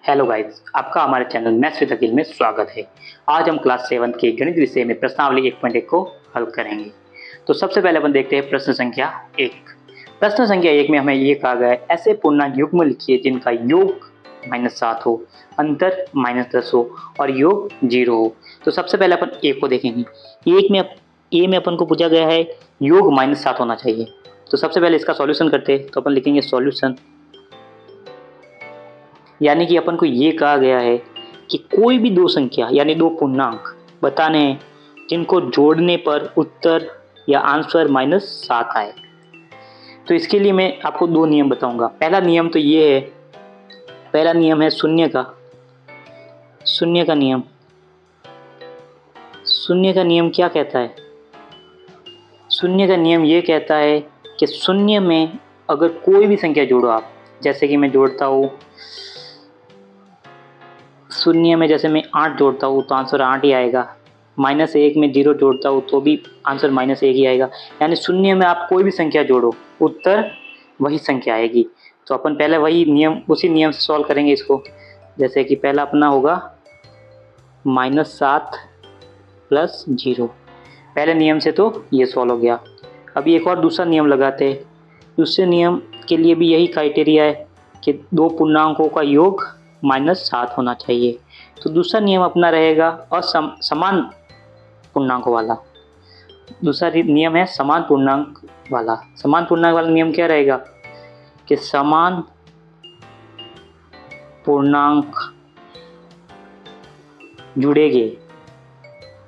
Hello guys, आपका हमारे channel maths with Aqeel में स्वागत है। आज हम क्लास 7 के गणित विषय में प्रश्नावली 1.1 को हल करेंगे। तो सबसे पहले अपन देखते हैं प्रश्न संख्या 1। प्रश्न संख्या 1 में हमें ये कहा गया है, ऐसे पूर्णांक युग्म लिखिए जिनका योग -7 हो, अंतर -10 हो और योग 0 हो। तो सबसे पहले अपन ए को देखेंगे। ए में अपन को पूछा गया है योग -7 होना चाहिए। तो सबसे पहले इसका सॉल्यूशन करते हैं। तो अपन लिखेंगे सॉल्यूशन, यानी कि अपन को ये कहा गया है कि कोई भी दो संख्या यानी दो पूर्णांक बताने हैं जिनको जोड़ने पर उत्तर या आंसर -7 आए। तो इसके लिए मैं आपको दो नियम बताऊंगा। पहला नियम तो ये है, पहला नियम है शून्य का नियम। शून्य का नियम क्या कहता है? शून्य का नियम ये कहता है कि शून्य में अगर कोई भी संख्या जोड़ो आप, जैसे कि मैं जोड़ता हूँ शून्य में, जैसे मैं 8 जोड़ता हूँ तो आंसर 8 ही आएगा। -1 में 0 जोड़ता हूँ तो भी आंसर -1 ही आएगा। यानी शून्य में आप कोई भी संख्या जोड़ो, उत्तर वही संख्या आएगी। तो अपन पहले उसी नियम से सॉल्व करेंगे इसको। जैसे कि पहला अपना होगा -7 + 0। पहले नियम से तो ये सॉल्व हो गया। अभी एक और दूसरा नियम लगाते हैं। दूसरे नियम के लिए भी यही क्राइटेरिया है कि दो पूर्णांकों का योग -7 होना चाहिए। तो दूसरा नियम अपना रहेगा समान पूर्णांक वाला। दूसरा नियम है समान पूर्णांक वाला। समान पूर्णांक वाला नियम क्या रहेगा कि समान पूर्णांक जुड़ेंगे,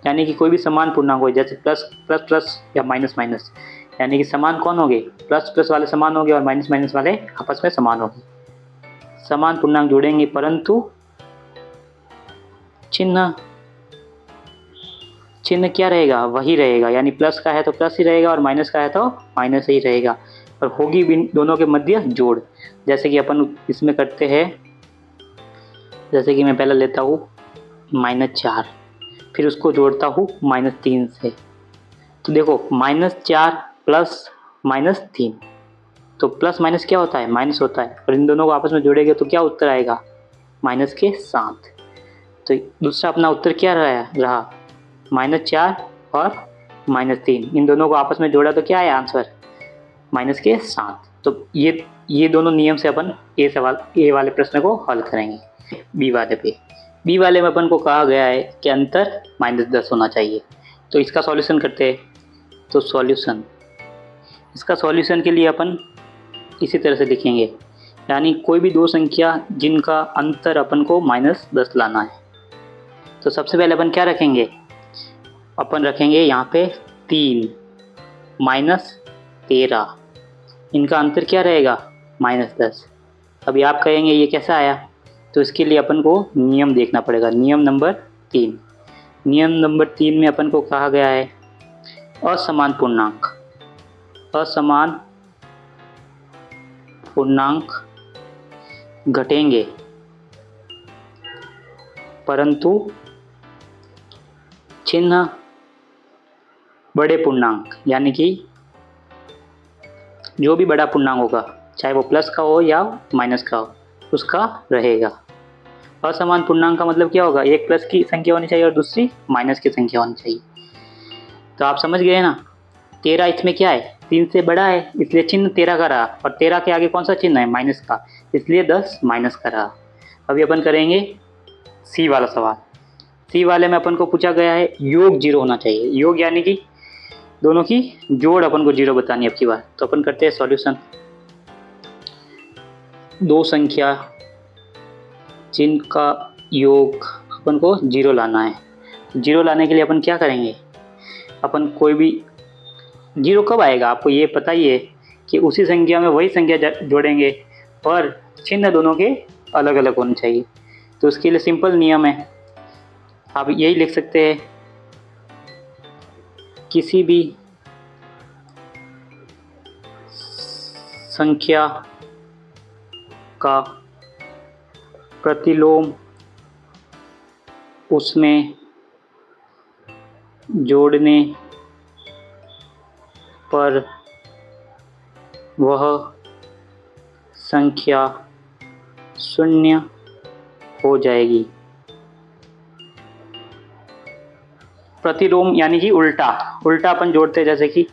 यानी कि कोई भी समान पूर्णांक हो, जैसे प्लस प्लस प्लस या माइनस माइनस, यानी कि समान कौन होंगे? प्लस प्लस वाले समान होंगे और माइनस माइनस वाले आपस में समान होंगे। समान पूर्णांक जुड़ेंगे परंतु चिन्ह क्या रहेगा? वही रहेगा। यानी प्लस का है तो प्लस ही रहेगा और माइनस का है तो माइनस ही रहेगा। और होगी भी दोनों के मध्य जोड़। जैसे कि अपन इसमें करते हैं, जैसे कि मैं पहले लेता हूँ -4, फिर उसको जोड़ता हूँ -3 से। तो देखो -4 प्लस -3, तो प्लस माइनस क्या होता है? माइनस होता है। और इन दोनों को आपस में जोड़ेंगे तो क्या उत्तर आएगा? -7। तो दूसरा अपना उत्तर क्या रहा? -4 और -3, इन दोनों को आपस में जोड़ा तो क्या है आंसर? -7। तो ये दोनों नियम से अपन ए वाले प्रश्न को हल करेंगे। बी वाले में अपन को कहा गया है कि अंतर -10 होना चाहिए। तो इसका सॉल्यूशन करते हैं। तो इसका सॉल्यूशन के लिए अपन इसी तरह से लिखेंगे, यानी कोई भी दो संख्या जिनका अंतर अपन को -10 लाना है। तो सबसे पहले अपन क्या रखेंगे? अपन रखेंगे यहाँ पे 3 -13, इनका अंतर क्या रहेगा? -10। अभी आप कहेंगे ये कैसा आया? तो इसके लिए अपन को नियम देखना पड़ेगा। नियम नंबर 3 में अपन को कहा गया है असमान पूर्णांक घटेंगे परंतु चिन्ह बड़े पूर्णांक, यानी कि जो भी बड़ा पूर्णांक होगा, चाहे वो प्लस का हो या माइनस का हो, उसका रहेगा। असमान पूर्णांक का मतलब क्या होगा? एक प्लस की संख्या होनी चाहिए और दूसरी माइनस की संख्या होनी चाहिए। तो आप समझ गए ना? 13 इसमें क्या है? 3 से बड़ा है, इसलिए चिन्ह 13 का रहा। और 13 के आगे कौन सा चिन्ह है? माइनस का, इसलिए 10 माइनस का रहा। अभी अपन करेंगे सी वाला सवाल। सी वाले में अपन को पूछा गया है योग 0 होना चाहिए। योग यानी कि दोनों की जोड़ अपन को 0 बतानी है अब की बार। तो अपन करते हैं सॉल्यूशन। दो संख्या जिनका योग अपन को 0 लाना है। 0 लाने के लिए अपन क्या करेंगे? अपन कोई भी 0 कब आएगा आपको ये पता ही है कि उसी संख्या में वही संख्या जोड़ेंगे और चिन्ह दोनों के अलग अलग होने चाहिए। तो उसके लिए सिंपल नियम है, आप यही लिख सकते हैं, किसी भी संख्या का प्रतिलोम उसमें जोड़ने पर वह संख्या शून्य हो जाएगी। प्रतिलोम यानी कि उल्टा उल्टा अपन जोड़ते हैं, जैसे कि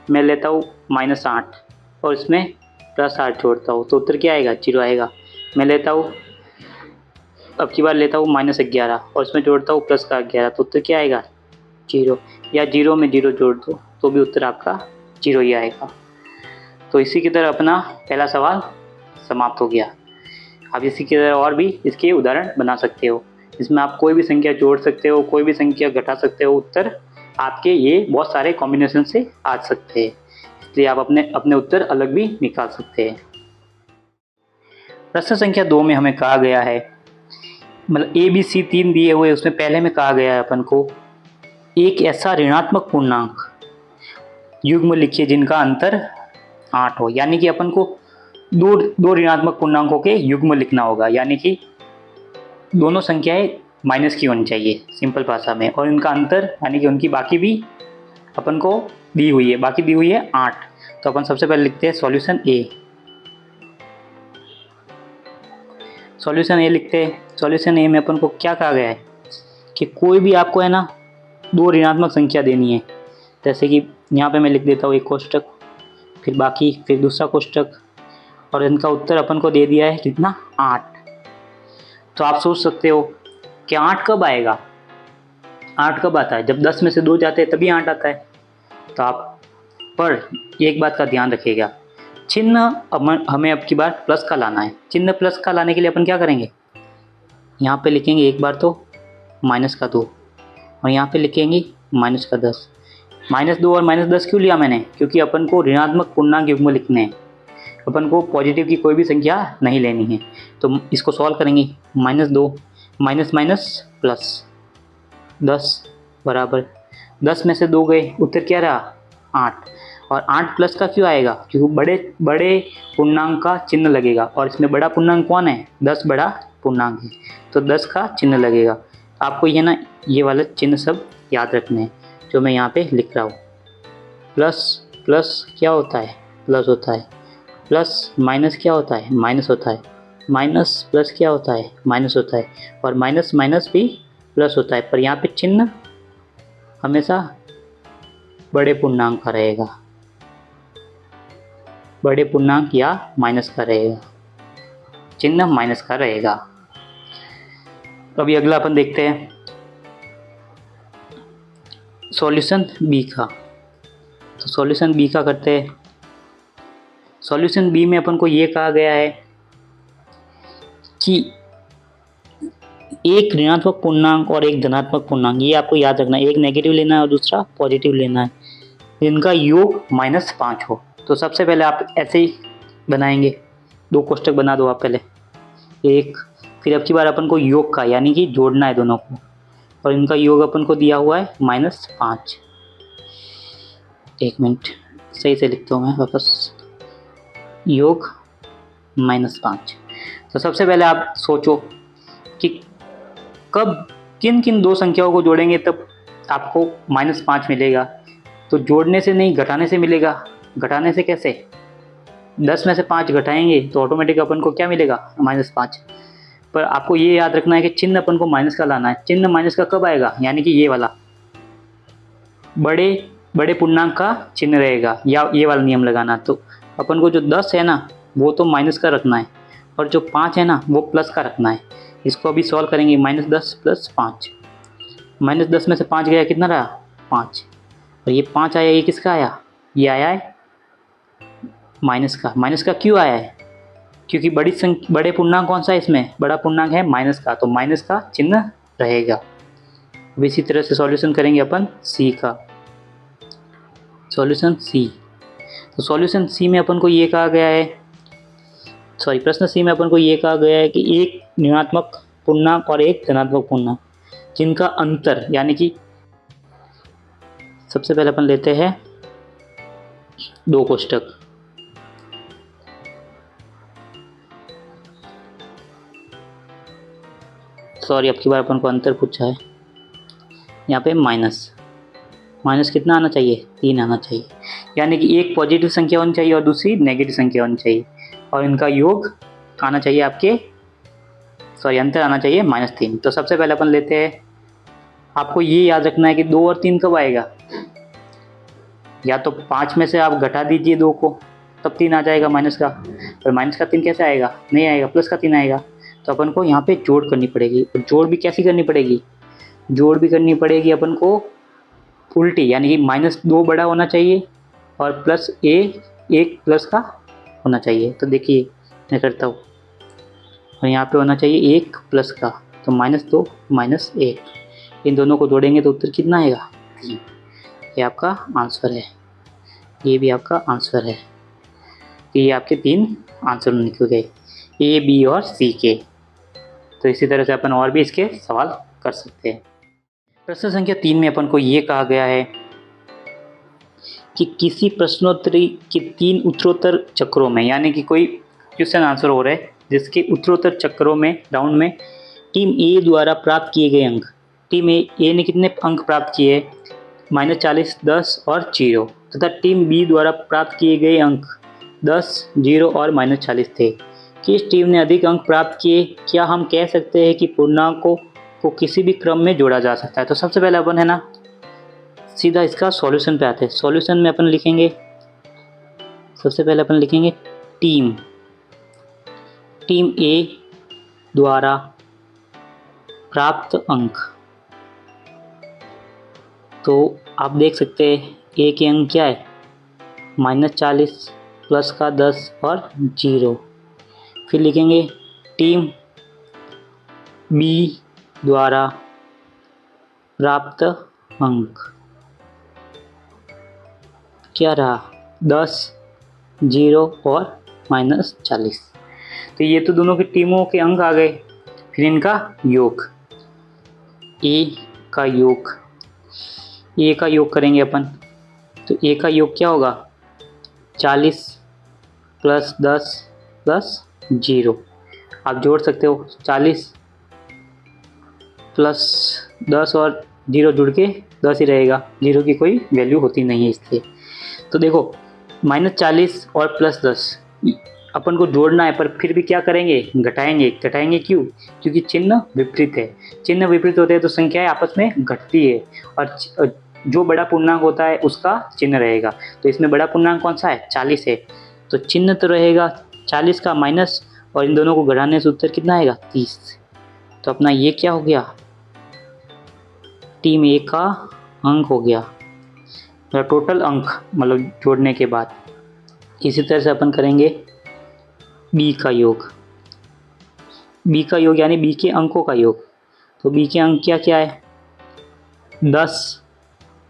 मैं लेता हूँ -8 और इसमें +8 जोड़ता हूँ तो उत्तर क्या आएगा? 0 आएगा। मैं लेता हूँ, अब की बार लेता हूँ -11 और इसमें जोड़ता हूँ +11 तो उत्तर क्या आएगा? 0। या 0 में 0 जोड़ दो तो भी उत्तर आपका 0 ही आएगा। तो इसी की तरह अपना पहला सवाल समाप्त हो गया। आप इसी की तरह और भी इसके उदाहरण बना सकते हो। इसमें आप कोई भी संख्या जोड़ सकते हो, कोई भी संख्या घटा सकते हो, उत्तर आपके ये बहुत सारे कॉम्बिनेशन से आ सकते हैं, इसलिए आप अपने अपने उत्तर अलग भी निकाल सकते हैं। प्रश्न संख्या 2 में हमें कहा गया है, मतलब ABC 3 दिए हुए, उसमें पहले में कहा गया है अपन को एक ऐसा ऋणात्मक पूर्णांक युग्म लिखिए जिनका अंतर 8 हो। यानी कि अपन को दो ऋणात्मक पूर्णांकों के युग्म लिखना होगा, यानी कि दोनों संख्याएं माइनस की होनी चाहिए सिंपल भाषा में, और इनका अंतर यानी कि उनकी बाकी भी अपन को दी हुई है, बाकी दी हुई है 8। तो अपन सबसे पहले लिखते हैं सॉल्यूशन ए। सॉल्यूशन ए लिखते हैं। सॉल्यूशन ए में अपन को क्या कहा गया है कि कोई भी आपको है ना दो ऋणात्मक संख्या देनी है, जैसे कि यहाँ पे मैं लिख देता हूँ एक कोष्टक, फिर बाकी, फिर दूसरा कोष्टक, और इनका उत्तर अपन को दे दिया है कितना? 8। तो आप सोच सकते हो कि 8 कब आएगा? 8 कब आता है? जब 10 में से 2 जाते हैं तभी 8 आता है। तो आप पर एक बात का ध्यान रखिएगा, चिन्ह हमें अब की बार प्लस का लाना है। चिन्ह प्लस का लाने के लिए अपन क्या करेंगे? यहाँ पे लिखेंगे एक बार तो -2 और यहाँ पे लिखेंगे -10। -2 और -10 क्यों लिया मैंने? क्योंकि अपन को ऋणात्मक पूर्णांक युग्म लिखने हैं, अपन को पॉजिटिव की कोई भी संख्या नहीं लेनी है। तो इसको सॉल्व करेंगे, -2 माइनस माइनस प्लस 10 बराबर 10 में से 2 गए, उत्तर क्या रहा? 8। और 8 प्लस का क्यों आएगा? क्योंकि बड़े पूर्णांक का चिन्ह लगेगा, और इसमें बड़ा पूर्णांक कौन है? 10 बड़ा पूर्णांक है, तो 10 का चिन्ह लगेगा। आपको ये ना ये वाले चिन्ह सब याद रखने हैं जो मैं यहाँ पे लिख रहा हूँ। प्लस प्लस क्या होता है? प्लस होता है। प्लस माइनस क्या होता है? माइनस होता है। माइनस प्लस क्या होता है? माइनस होता है। और माइनस माइनस भी प्लस होता है, पर यहाँ पे चिन्ह हमेशा बड़े पूर्णांक का रहेगा, बड़े पूर्णांक या माइनस का रहेगा, चिन्ह माइनस का रहेगा। अभी अगला अपन देखते हैं सॉल्यूशन बी का। तो सॉल्यूशन बी का करते हैं। सॉल्यूशन बी में अपन को ये कहा गया है कि एक ऋणात्मक पूर्णांक और एक धनात्मक पूर्णांक, ये आपको याद रखना है, एक नेगेटिव लेना है और दूसरा पॉजिटिव लेना है, इनका योग -5 हो। तो सबसे पहले आप ऐसे ही बनाएंगे, 2 कोष्टक बना दो आप पहले, एक, फिर अब की बार अपन को योग का यानी कि जोड़ना है दोनों को, और इनका योग अपन को दिया हुआ है -5। एक मिनट सही से लिखता हूँ मैं वापस, योग -5। तो सबसे पहले आप सोचो कि कब किन किन 2 संख्याओं को जोड़ेंगे तब आपको -5 मिलेगा। तो जोड़ने से नहीं, घटाने से मिलेगा। घटाने से कैसे? 10 में से 5 घटाएंगे तो ऑटोमेटिक अपन को क्या मिलेगा? -5। पर आपको ये याद रखना है कि चिन्ह अपन को माइनस का लाना है। चिन्ह माइनस का कब आएगा? यानी कि ये वाला बड़े पूर्णांक का चिन्ह रहेगा, या ये वाला नियम लगाना। तो अपन को जो 10 है ना वो तो माइनस का रखना है, और जो 5 है ना वो प्लस का रखना है। इसको अभी सॉल्व करेंगे, -10 + 5, -10 में से 5 गया, कितना रहा? 5। और ये 5 आया, ये किसका आया? ये आया है माइनस का। माइनस का क्यों आया है? क्योंकि बड़े पूर्णांक कौन सा है इसमें? बड़ा पूर्णांक है माइनस का, तो माइनस का चिन्ह रहेगा। अब इसी तरह से सॉल्यूशन करेंगे अपन सी का। सॉल्यूशन सी, तो सॉल्यूशन सी में अपन को ये कहा गया है, प्रश्न सी में अपन को ये कहा गया है कि एक ऋणात्मक पूर्णांक और एक धनात्मक पूर्णांक जिनका अंतर, यानी कि सबसे पहले अपन लेते हैं 2 कोष्टक, अब की बार अपन को अंतर पूछा है, यहाँ पे माइनस कितना आना चाहिए? 3 आना चाहिए। यानी कि एक पॉजिटिव संख्या होनी चाहिए और दूसरी नेगेटिव संख्या होनी चाहिए, और इनका योग आना चाहिए आपके सॉरी अंतर आना चाहिए -3। तो सबसे पहले अपन लेते हैं, आपको ये याद रखना है कि 2 और 3 कब आएगा, या तो 5 में से आप घटा दीजिए 2 को, तब 3 आ जाएगा माइनस का। और माइनस का 3 कैसे आएगा, नहीं आएगा, प्लस का 3 आएगा। तो अपन को यहाँ पे जोड़ करनी पड़ेगी, और जोड़ भी कैसी करनी पड़ेगी, जोड़ भी करनी पड़ेगी अपन को उल्टी, यानी कि -2 बड़ा होना चाहिए और प्लस एक प्लस का होना चाहिए। तो देखिए मैं करता हूँ, और यहाँ पे होना चाहिए 1 प्लस का, तो -2 -1, इन दोनों को जोड़ेंगे तो उत्तर कितना आएगा, 3। ये आपका आंसर है, ये भी आपका आंसर है। ये आपके 3 आंसर निकल गए, ए, बी और सी के। तो इसी तरह से अपन और भी इसके सवाल कर सकते हैं। प्रश्न संख्या 3 में अपन को ये कहा गया है कि किसी प्रश्नोत्तरी के 3 उत्तरोत्तर चक्रों में, यानी कि कोई क्वेश्चन आंसर हो रहा है जिसके उत्तरोत्तर चक्रों में, राउंड में, टीम ए द्वारा प्राप्त किए गए अंक, टीम ए ने कितने अंक प्राप्त किए, -40, 10 और 0, तथा टीम बी द्वारा प्राप्त किए गए अंक 10, 0 और -40 थे। किस टीम ने अधिक अंक प्राप्त किए? क्या हम कह सकते हैं कि पूर्णांकों को किसी भी क्रम में जोड़ा जा सकता है? तो सबसे पहले अपन है ना सीधा इसका सॉल्यूशन पे आते हैं। सॉल्यूशन में अपन लिखेंगे, सबसे पहले अपन लिखेंगे टीम ए द्वारा प्राप्त अंक। तो आप देख सकते हैं ए के अंक क्या है, -40, प्लस का 10 और 0। फिर लिखेंगे टीम बी द्वारा प्राप्त अंक क्या रहा, 10, 0 और -40। तो ये तो दोनों की टीमों के अंक आ गए। फिर इनका योग, ए का योग करेंगे अपन। तो ए का योग क्या होगा, 40 प्लस 10 प्लस 0। आप जोड़ सकते हो, 40 प्लस 10 और 0 जुड़ के 10 ही रहेगा, 0 की कोई वैल्यू होती नहीं है इसलिए। तो देखो -40 और प्लस 10 अपन को जोड़ना है, पर फिर भी क्या करेंगे, घटाएंगे क्यों, क्योंकि चिन्ह विपरीत है। चिन्ह विपरीत होते हैं तो संख्याएं आपस में घटती है, और जो बड़ा पूर्णांक होता है उसका चिन्ह रहेगा। तो इसमें बड़ा पूर्णांक कौन सा है, 40 है, तो चिन्ह तो रहेगा 40 का माइनस, और इन दोनों को घटाने से उत्तर कितना आएगा, 30। तो अपना ये क्या हो गया, टीम ए का अंक हो गया, टोटल अंक मतलब जोड़ने के बाद। इसी तरह से अपन करेंगे बी का योग, यानी बी के अंकों का योग। तो बी के अंक क्या क्या है, 10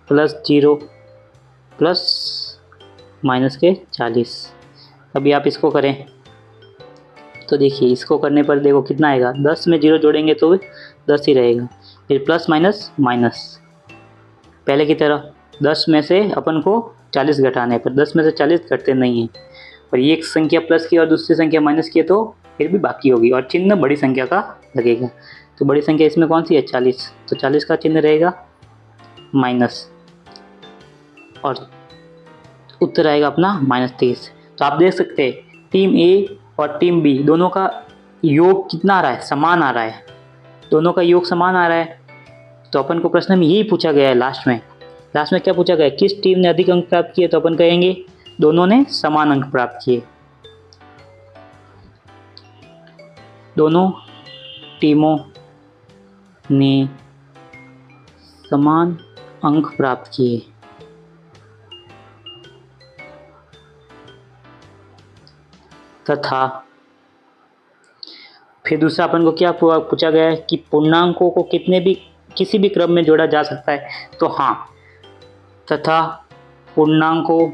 प्लस 0 प्लस माइनस के 40। अभी आप इसको करें तो देखिए, इसको करने पर देखो कितना आएगा, 10 में 0 जोड़ेंगे तो 10 ही रहेगा। फिर प्लस माइनस पहले की तरह 10 में से अपन को 40 घटाने पर 10 में से 40 घटते नहीं हैं, और ये एक संख्या प्लस की और दूसरी संख्या माइनस की है तो फिर भी बाकी होगी, और चिन्ह बड़ी संख्या का लगेगा। तो बड़ी संख्या इसमें कौन सी है, 40, तो 40 का चिन्ह रहेगा माइनस, और उत्तर आएगा अपना -30। तो आप देख सकते हैं टीम ए और टीम बी दोनों का योग कितना आ रहा है, समान आ रहा है, दोनों का योग समान आ रहा है। तो अपन को प्रश्न में यही पूछा गया है, लास्ट में क्या पूछा गया है, किस टीम ने अधिक अंक प्राप्त किए? तो अपन कहेंगे दोनों ने समान अंक प्राप्त किए, दोनों टीमों ने समान अंक प्राप्त किए। तथा फिर दूसरा अपन को क्या पूछा गया है कि पूर्णांकों को किसी भी क्रम में जोड़ा जा सकता है। तो हाँ, तथा पूर्णांकों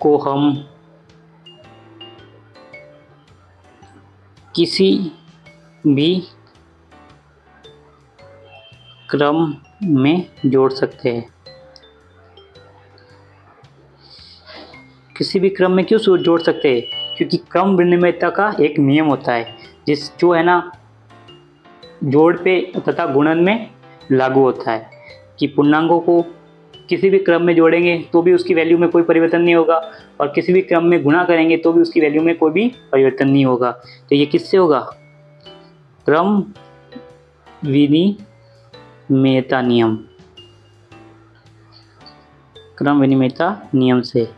को हम किसी भी क्रम में जोड़ सकते हैं। किसी भी क्रम में क्यों जोड़ सकते हैं, क्योंकि क्रम विनिमयता का एक नियम होता है जो है ना जोड़ पे तथा गुणन में लागू होता है, कि पूर्णांकों को किसी भी क्रम में जोड़ेंगे तो भी उसकी वैल्यू में कोई परिवर्तन नहीं होगा, और किसी भी क्रम में गुणा करेंगे तो भी उसकी वैल्यू में कोई भी परिवर्तन नहीं होगा। तो ये किससे होगा? क्रम विनिमयता नियम, क्रम विनिमयता नियम से।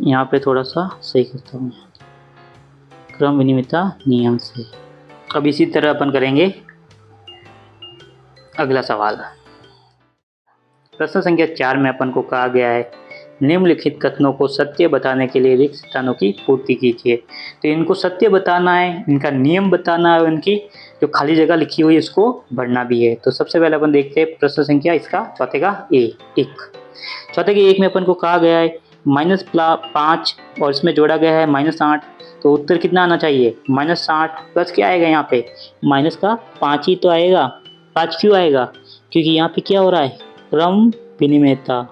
यहाँ पे थोड़ा सा सही करता हूँ, क्रम विनिमयता नियम से। अब इसी तरह अपन करेंगे अगला सवाल। प्रश्न संख्या 4 में अपन को कहा गया है निम्नलिखित कथनों को सत्य बताने के लिए रिक्त स्थानों की पूर्ति कीजिए। तो इनको सत्य बताना है, इनका नियम बताना है, उनकी जो खाली जगह लिखी हुई है इसको भरना भी है। तो सबसे पहले अपन देखते हैं प्रश्न संख्या इसका चौथे का एक। चौथे के 1 में अपन को कहा गया है -5 और इसमें जोड़ा गया है -8, तो उत्तर कितना आना चाहिए? -8 प्लस क्या आएगा यहाँ पे? माइनस का 5 ही तो आएगा। 5 क्यों आएगा? क्योंकि यहाँ पे क्या हो रहा है? क्रम विनिमयता,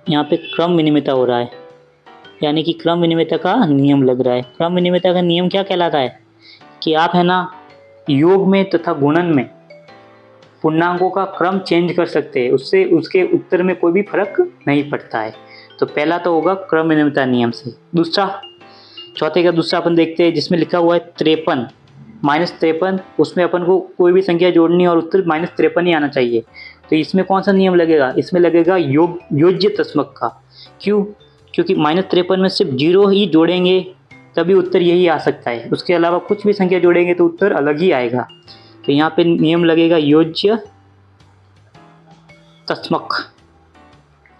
यहाँ पे क्रम विनिमयता हो रहा है, यानी कि क्रम विनिमयता का नियम लग रहा है। क्रम विनिमयता का नियम क्या कहलाता है कि आप है ना योग में तथा गुणन में पूर्णांकों का क्रम चेंज कर सकते हैं, उससे उसके उत्तर में कोई भी फर्क नहीं पड़ता है। तो पहला तो होगा क्रम विनिमयता नियम से। दूसरा, चौथे का दूसरा अपन देखते हैं जिसमें लिखा हुआ है 53 -53, उसमें अपन को कोई भी संख्या जोड़नी है और उत्तर -53 ही आना चाहिए। तो इसमें कौन सा नियम लगेगा? इसमें लगेगा योज्य तस्मक का। क्यों? क्योंकि -53 में सिर्फ 0 ही जोड़ेंगे तभी उत्तर यही आ सकता है, उसके अलावा कुछ भी संख्या जोड़ेंगे तो उत्तर अलग ही आएगा। तो यहाँ पे नियम लगेगा योज्य तस्मक।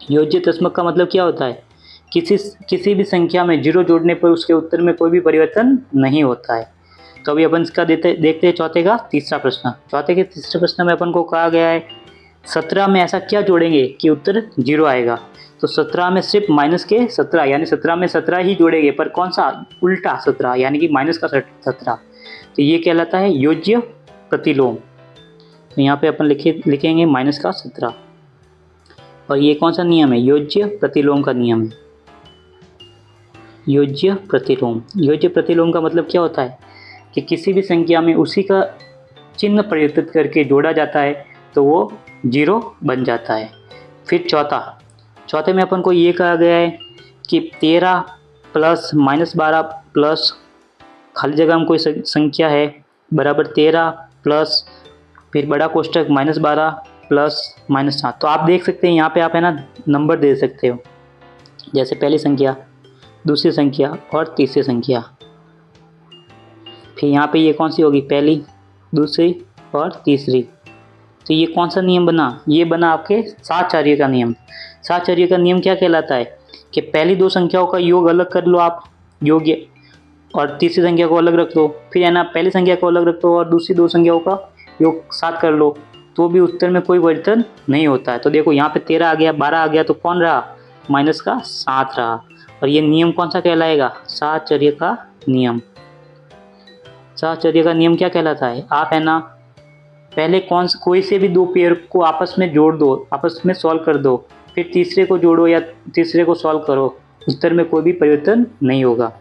योज्य तस्मक का मतलब क्या होता है? किसी भी संख्या में 0 जोड़ने पर उसके उत्तर में कोई भी परिवर्तन नहीं होता है। तो अभी अपन इसका देखते हैं चौथे का तीसरा प्रश्न। चौथे के तीसरे प्रश्न में अपन को कहा गया है 17 में ऐसा क्या जोड़ेंगे कि उत्तर 0 आएगा? तो 17 में सिर्फ माइनस के 17 यानी 17 में 17 ही जोड़ेंगे, पर कौन सा? उल्टा 17 यानी कि माइनस का 17। तो ये कहलाता है योज्य प्रतिलोम। तो यहाँ पे अपन लिखेंगे माइनस का 17, और ये कौन सा नियम है? योज्य प्रतिलोम का नियम है। योज्य प्रतिलोम। योज्य प्रतिलोम का मतलब क्या होता है कि किसी भी संख्या में उसी का चिन्ह परिवर्तित करके जोड़ा जाता है तो वो 0 बन जाता है। फिर चौथे में अपन को ये कहा गया है कि 13 प्लस -12 प्लस खाली जगह में कोई संख्या है बराबर 13 प्लस फिर बड़ा कोष्टक -12 प्लस -7। तो आप देख सकते हैं यहाँ पे आप है ना नंबर दे सकते हो, जैसे पहली संख्या, दूसरी संख्या और तीसरी संख्या। फिर यहाँ पे ये कौन सी होगी? पहली, दूसरी और तीसरी। तो ये कौन सा नियम बना? ये बना आपके साहचर्य का नियम। साहचर्य का नियम क्या कहलाता है कि पहली 2 संख्याओं का योग अलग कर लो आप, योग्य, और तीसरी संख्या को अलग रख दो, फिर है ना पहली संख्या को अलग रख दो और दूसरी 2 संख्याओं का योग साथ कर लो, तो भी उत्तर में कोई परिवर्तन नहीं होता है। तो देखो यहाँ पे 13 आ गया, 12 आ गया, तो कौन रहा? माइनस का 7 रहा। और ये नियम कौन सा कहलाएगा? साहचर्य का नियम। साहचर्य का नियम क्या कहलाता है? आप है ना पहले कोई से भी 2 पेयर को आपस में जोड़ दो, आपस में सॉल्व कर दो, फिर तीसरे को जोड़ो या तीसरे को सॉल्व करो, उत्तर में कोई भी परिवर्तन नहीं होगा।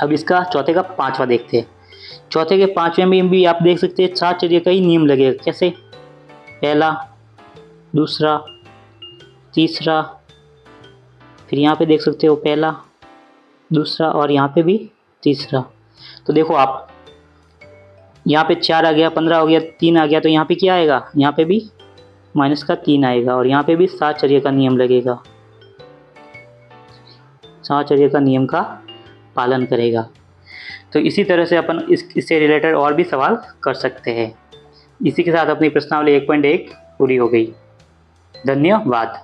अब इसका चौथे का 5वां देखते हैं। चौथे के 5वें में भी आप देख सकते हैं साहचर्य का ही नियम लगेगा। कैसे? पहला, दूसरा, तीसरा, फिर यहाँ पे देख सकते हो पहला, दूसरा और यहाँ पे भी तीसरा। तो देखो आप यहाँ पे 4 आ गया, 15 हो गया, 3 आ गया, तो यहाँ पे क्या आएगा? यहाँ पे भी माइनस का 3 आएगा और यहाँ पे भी साहचर्य का नियम लगेगा, साहचर्य का नियम का पालन करेगा। तो इसी तरह से अपन इससे रिलेटेड और भी सवाल कर सकते हैं। इसी के साथ अपनी प्रश्नावली 1.1 पूरी हो गई। धन्यवाद।